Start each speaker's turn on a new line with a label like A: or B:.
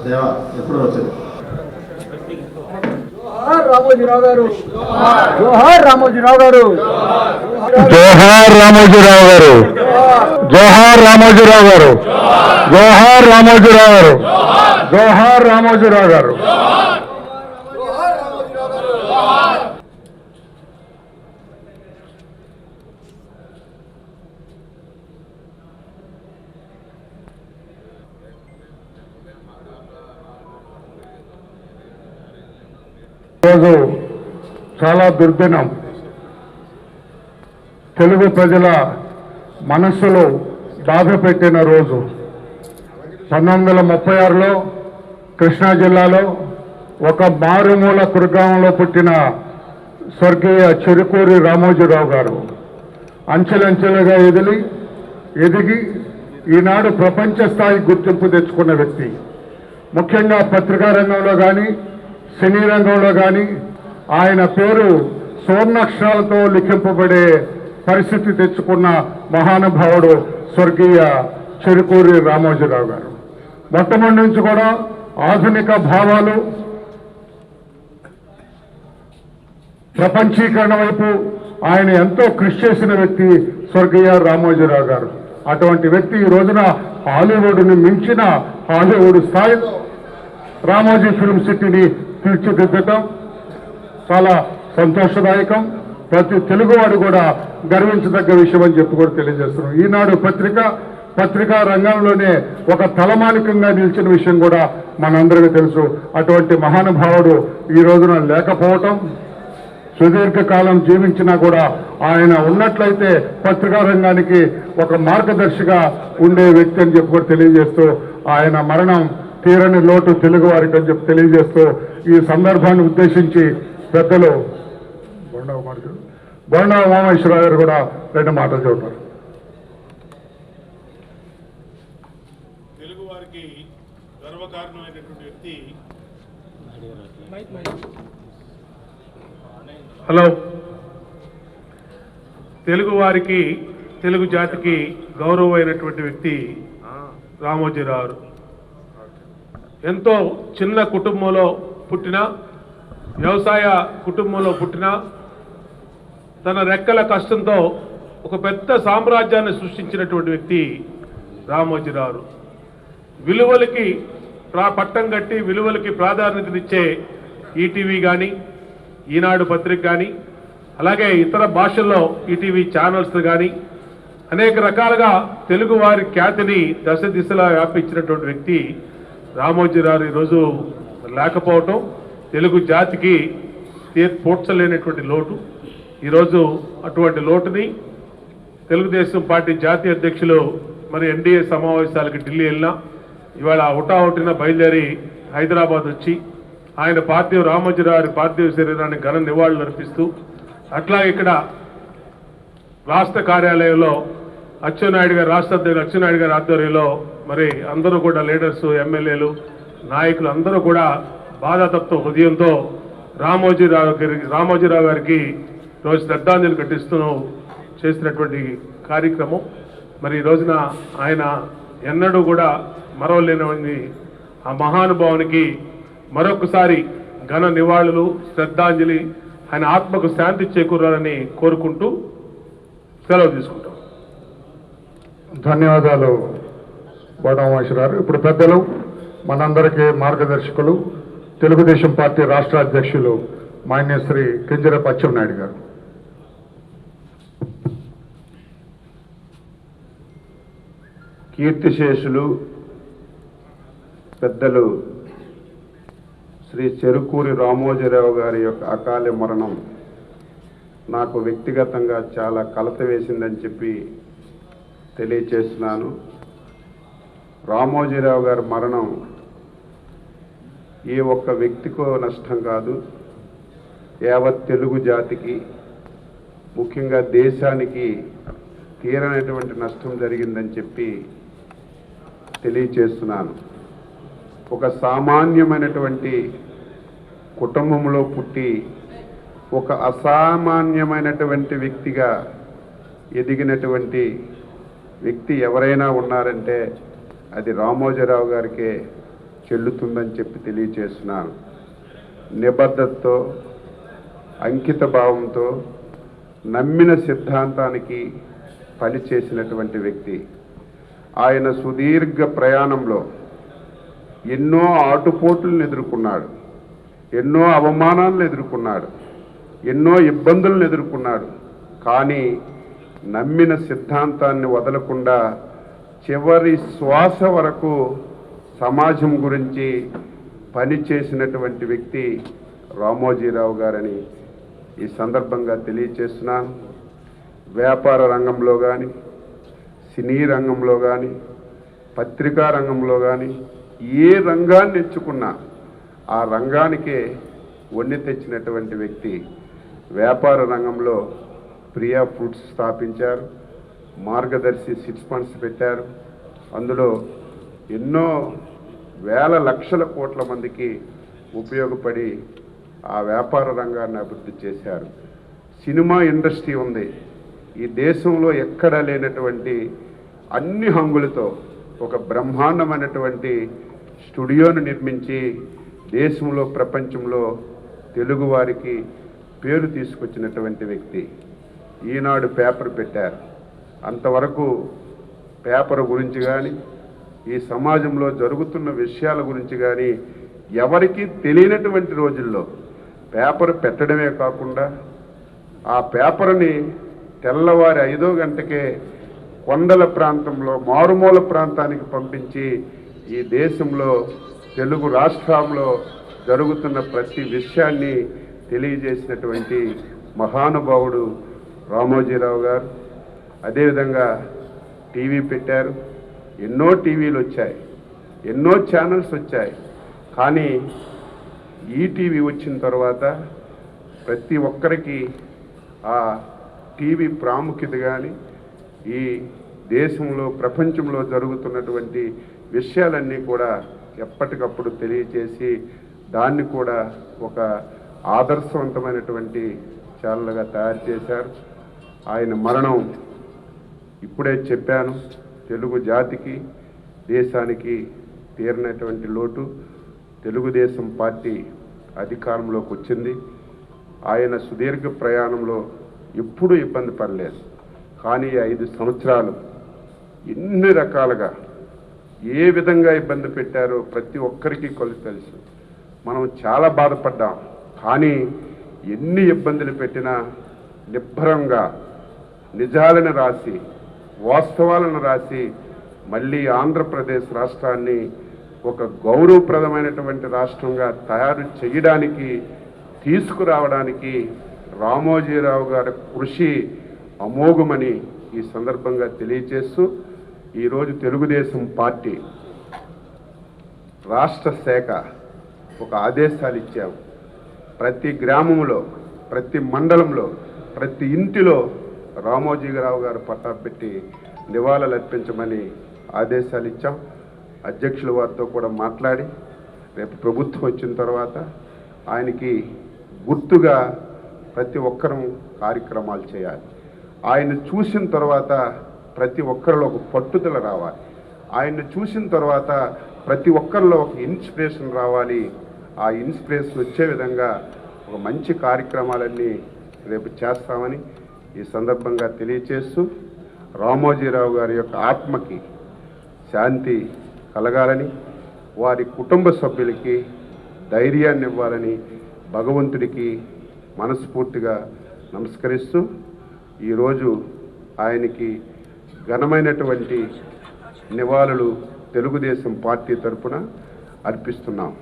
A: దేవా ఎప్పుడు వచ్చింది?
B: రామోజీరావు గారు, జోహార్ రామోజీరావు గారు,
C: జోహార్ రామోజీరావు గారు, జోహార్ రామోజీరావు గారు, జోహార్ రామోజీరావు గారు, జోహార్ రామోజీరావు గారు. ఈరోజు చాలా దుర్దినం. తెలుగు ప్రజల మనస్సులో బాధ పెట్టిన రోజు. 1936లో కృష్ణా జిల్లాలో ఒక మారుమూల కుర్గాంలో పుట్టిన స్వర్గీయ చెరుకూరి రామోజీరావు గారు అంచెలంచెలుగా ఎదిగి ఈనాడు ప్రపంచ స్థాయి గుర్తింపు తెచ్చుకున్న వ్యక్తి. ముఖ్యంగా పత్రికా రంగంలో కానీ సినీ రంగంలో కానీ ఆయన పేరు స్వర్ణాక్షరాలతో లిఖింపబడే పరిస్థితి తెచ్చుకున్న మహానుభావుడు స్వర్గీయ చెరుకూరి రామోజీరావు గారు. మొట్టమొదటి నుంచి కూడా ఆధునిక భావాలు, ప్రపంచీకరణ వైపు ఆయన ఎంతో కృషి చేసిన వ్యక్తి స్వర్గీయ రామోజీరావు గారు. అటువంటి వ్యక్తి ఈ రోజున హాలీవుడ్ని మించిన హాలీవుడ్ స్థాయిలో రామోజీ ఫిల్మ్ సిటీని తీర్చిదిద్దటం చాలా సంతోషదాయకం. ప్రతి తెలుగువాడు కూడా గర్వించదగ్గ విషయం అని చెప్పి కూడా తెలియజేస్తున్నాం. ఈనాడు పత్రికా రంగంలోనే ఒక తలమానికంగా నిలిచిన విషయం కూడా మనందరికీ తెలుసు. అటువంటి మహానుభావుడు ఈ రోజున లేకపోవటం, సుదీర్ఘకాలం జీవించినా కూడా ఆయన ఉన్నట్లయితే పత్రికా రంగానికి ఒక మార్గదర్శిగా ఉండే వ్యక్తి అని చెప్పి కూడా తెలియజేస్తూ ఆయన మరణం తీరని లోటు తెలుగు వారికి అని చెప్పి తెలియజేస్తూ ఈ సందర్భాన్ని ఉద్దేశించి పెద్దలు బొండా ఉమామహేశ్వరరావు గారు కూడా 2 మాటలు చెబుతారు.
D: తెలుగు వారికి గర్వకారణమైనటువంటి వ్యక్తి. హలో, తెలుగు వారికి, తెలుగు జాతికి గౌరవమైనటువంటి వ్యక్తి రామోజీరావు. ఎంతో చిన్న కుటుంబంలో పుట్టిన, వ్యవసాయ కుటుంబంలో పుట్టిన, తన రెక్కల కష్టంతో ఒక పెద్ద సామ్రాజ్యాన్ని సృష్టించినటువంటి వ్యక్తి రామోజీరావు. విలువలకి పట్టం కట్టి విలువలకి ప్రాధాన్యతనిచ్చే ఈటీవీ కానీ, ఈనాడు పత్రిక కానీ, అలాగే ఇతర భాషల్లో ఈటీవీ ఛానల్స్ కానీ అనేక రకాలుగా తెలుగు వారి ఖ్యాతిని దశ దిశలా వ్యాపించినటువంటి వ్యక్తి రామోజీరావు ఈరోజు లేకపోవటం తెలుగు జాతికి పూడ్చలేనటువంటి లోటు. ఈరోజు అటువంటి లోటుని తెలుగుదేశం పార్టీ జాతీయ అధ్యక్షులు మరి ఎన్డీఏ సమావేశాలకి ఢిల్లీ వెళ్ళినా ఇవాళ హుటాహుటిన బయలుదేరి హైదరాబాద్ వచ్చి ఆయన రామోజీరావు పార్థివ శరీరాన్ని ఘన నివాళులు అర్పిస్తూ, అట్లా ఇక్కడ రాష్ట్ర కార్యాలయంలో అచ్చెన్నాయుడు గారు, రాష్ట్ర అధ్యక్షుడు అచ్చెన్నాయుడు గారి ఆధ్వర్యంలో మరి అందరూ కూడా లీడర్స్, ఎమ్మెల్యేలు, నాయకులు అందరూ కూడా బాధాతప్త హృదయంతో రామోజీరావు గారికి రోజు శ్రద్ధాంజలి ఘటిస్తూ చేసినటువంటి కార్యక్రమం. మరి ఈ రోజున ఆయన ఎన్నడూ కూడా మరవలేని ఆ మహానుభావునికి మరొకసారి ఘన నివాళులు, శ్రద్ధాంజలి, ఆయన ఆత్మకు శాంతి చేకూరాలని కోరుకుంటూ సెలవు తీసుకుంటాం.
C: ధన్యవాదాలు బొండా ఉమామహేశ్వరరావు. ఇప్పుడు పెద్దలు, మనందరికీ మార్గదర్శకులు, తెలుగుదేశం పార్టీ రాష్ట్ర అధ్యక్షులు మాన్యశ్రీ కింజరాపు అచ్చెన్నాయుడు గారు.
E: కీర్తిశేషులు పెద్దలు శ్రీ చెరుకూరి రామోజీరావు గారి యొక్క అకాల మరణం నాకు వ్యక్తిగతంగా చాలా కలత వేసిందని చెప్పి తెలియచేస్తున్నాను. రామోజీరావు గారి మరణం ఏ ఒక్క వ్యక్తికో నష్టం కాదు, యావత్ తెలుగు జాతికి, ముఖ్యంగా దేశానికి తీరనటువంటి నష్టం జరిగిందని చెప్పి తెలియచేస్తున్నాను. ఒక సామాన్యమైనటువంటి కుటుంబంలో పుట్టి ఒక అసామాన్యమైనటువంటి వ్యక్తిగా ఎదిగినటువంటి వ్యక్తి ఎవరైనా ఉన్నారంటే అది రామోజీరావు గారికే చెల్లుతుందని చెప్పి తెలియచేస్తున్నాను. నిబద్ధతతో, అంకిత భావంతో, నమ్మిన సిద్ధాంతానికి పనిచేసినటువంటి వ్యక్తి. ఆయన సుదీర్ఘ ప్రయాణంలో ఎన్నో ఆటుపోట్లను ఎదుర్కొన్నాడు, ఎన్నో అవమానాలను ఎదుర్కొన్నాడు, ఎన్నో ఇబ్బందులను ఎదుర్కొన్నాడు. కానీ నమ్మిన సిద్ధాంతాన్ని వదలకుండా చివరి శ్వాస వరకు సమాజం గురించి పనిచేసినటువంటి వ్యక్తి రామోజీరావు గారని ఈ సందర్భంగా తెలియచేస్తున్నాను. వ్యాపార రంగంలో కానీ, సినీ రంగంలో కానీ, పత్రికా రంగంలో కానీ ఏ రంగాన్ని ఎంచుకున్నా ఆ రంగానికే వన్నె తెచ్చినటువంటి వ్యక్తి. వ్యాపార రంగంలో ప్రియా ఫుడ్స్ స్థాపించారు, మార్గదర్శి చిట్ ఫండ్స్ పెట్టారు. అందులో ఎన్నో వేల లక్షల కోట్ల మందికి ఉపయోగపడి ఆ వ్యాపార రంగాన్ని అభివృద్ధి చేశారు. సినిమా ఇండస్ట్రీ ఉంది, ఈ దేశంలో ఎక్కడా లేనటువంటి అన్ని హంగులతో ఒక బ్రహ్మాండమైనటువంటి స్టూడియోను నిర్మించి దేశంలో, ప్రపంచంలో తెలుగువారికి పేరు తీసుకొచ్చినటువంటి వ్యక్తి. ఈనాడు పేపర్ పెట్టారు. అంతవరకు పేపర్ గురించి కానీ, ఈ సమాజంలో జరుగుతున్న విషయాల గురించి కానీ ఎవరికీ తెలియనటువంటి రోజుల్లో పేపర్ పెట్టడమే కాకుండా ఆ పేపర్ని తెల్లవారి 5 గంటకే కొండల ప్రాంతంలో, మారుమూల ప్రాంతానికి పంపించి ఈ దేశంలో, తెలుగు రాష్ట్రంలో జరుగుతున్న ప్రతి విషయాన్ని తెలియజేసినటువంటి మహానుభావుడు రామోజీరావు గారు. అదేవిధంగా టీవీ పెట్టారు, ఎన్నో టీవీలు వచ్చాయి, ఎన్నో ఛానల్స్ వచ్చాయి. కానీ ఈటీవీ వచ్చిన తర్వాత ప్రతి ఒక్కరికి ఆ టీవీ ప్రాముఖ్యత కానీ, ఈ దేశంలో, ప్రపంచంలో జరుగుతున్నటువంటి విషయాలన్నీ కూడా ఎప్పటికప్పుడు తెలియచేసి దాన్ని కూడా ఒక ఆదర్శవంతమైనటువంటి ఛానల్గా తయారు చేశారు. ఆయన మరణం ఇప్పుడే చెప్పాను, తెలుగు జాతికి, దేశానికి తీరినటువంటి లోటు. తెలుగుదేశం పార్టీ అధికారంలోకి వచ్చింది. ఆయన సుదీర్ఘ ప్రయాణంలో ఎప్పుడూ ఇబ్బంది పడలేదు. కానీ 5 సంవత్సరాలు ఎన్ని రకాలుగా ఏ విధంగా ఇబ్బంది పెట్టారో ప్రతి ఒక్కరికి తెలుసు. మనం చాలా బాధపడ్డాం. కానీ ఎన్ని ఇబ్బందులు పెట్టినా నిబ్బరంగా నిజాలను రాసి, వాస్తవాలను రాసి మళ్ళీ ఆంధ్రప్రదేశ్ రాష్ట్రాన్ని ఒక గౌరవప్రదమైనటువంటి రాష్ట్రంగా తయారు చేయడానికి, తీసుకురావడానికి రామోజీరావు గారి కృషి అమోఘమని ఈ సందర్భంగా తెలియజేస్తూ, ఈరోజు తెలుగుదేశం పార్టీ రాష్ట్ర శాఖ ఒక ఆదేశాలు ఇచ్చాము. ప్రతి గ్రామంలో, ప్రతి మండలంలో, ప్రతి ఇంటిలో రామోజీరావు గారు పట్టా పెట్టి నివాళులు అర్పించమని ఆదేశాలు ఇచ్చాం. అధ్యక్షుల వారితో కూడా మాట్లాడి రేపు ప్రభుత్వం వచ్చిన తర్వాత ఆయనకి గుర్తుగా ప్రతి ఒక్కరూ కార్యక్రమాలు చేయాలి. ఆయన చూసిన తర్వాత ప్రతి ఒక్కరిలో ఒక పట్టుదల రావాలి. ఆయన్ని చూసిన తర్వాత ప్రతి ఒక్కరిలో ఒక ఇన్స్పిరేషన్ రావాలి. ఆ ఇన్స్పిరేషన్ వచ్చే విధంగా ఒక మంచి కార్యక్రమాలన్నీ రేపు చేస్తామని ఈ సందర్భంగా తెలియచేస్తూ, రామోజీరావు గారి యొక్క ఆత్మకి శాంతి కలగాలని, వారి కుటుంబ సభ్యులకి ధైర్యాన్ని ఇవ్వాలని భగవంతుడికి మనస్ఫూర్తిగా నమస్కరిస్తూ ఈరోజు ఆయనకి ఘనమైనటువంటి నివాళులు తెలుగుదేశం పార్టీ తరఫున అర్పిస్తున్నాం.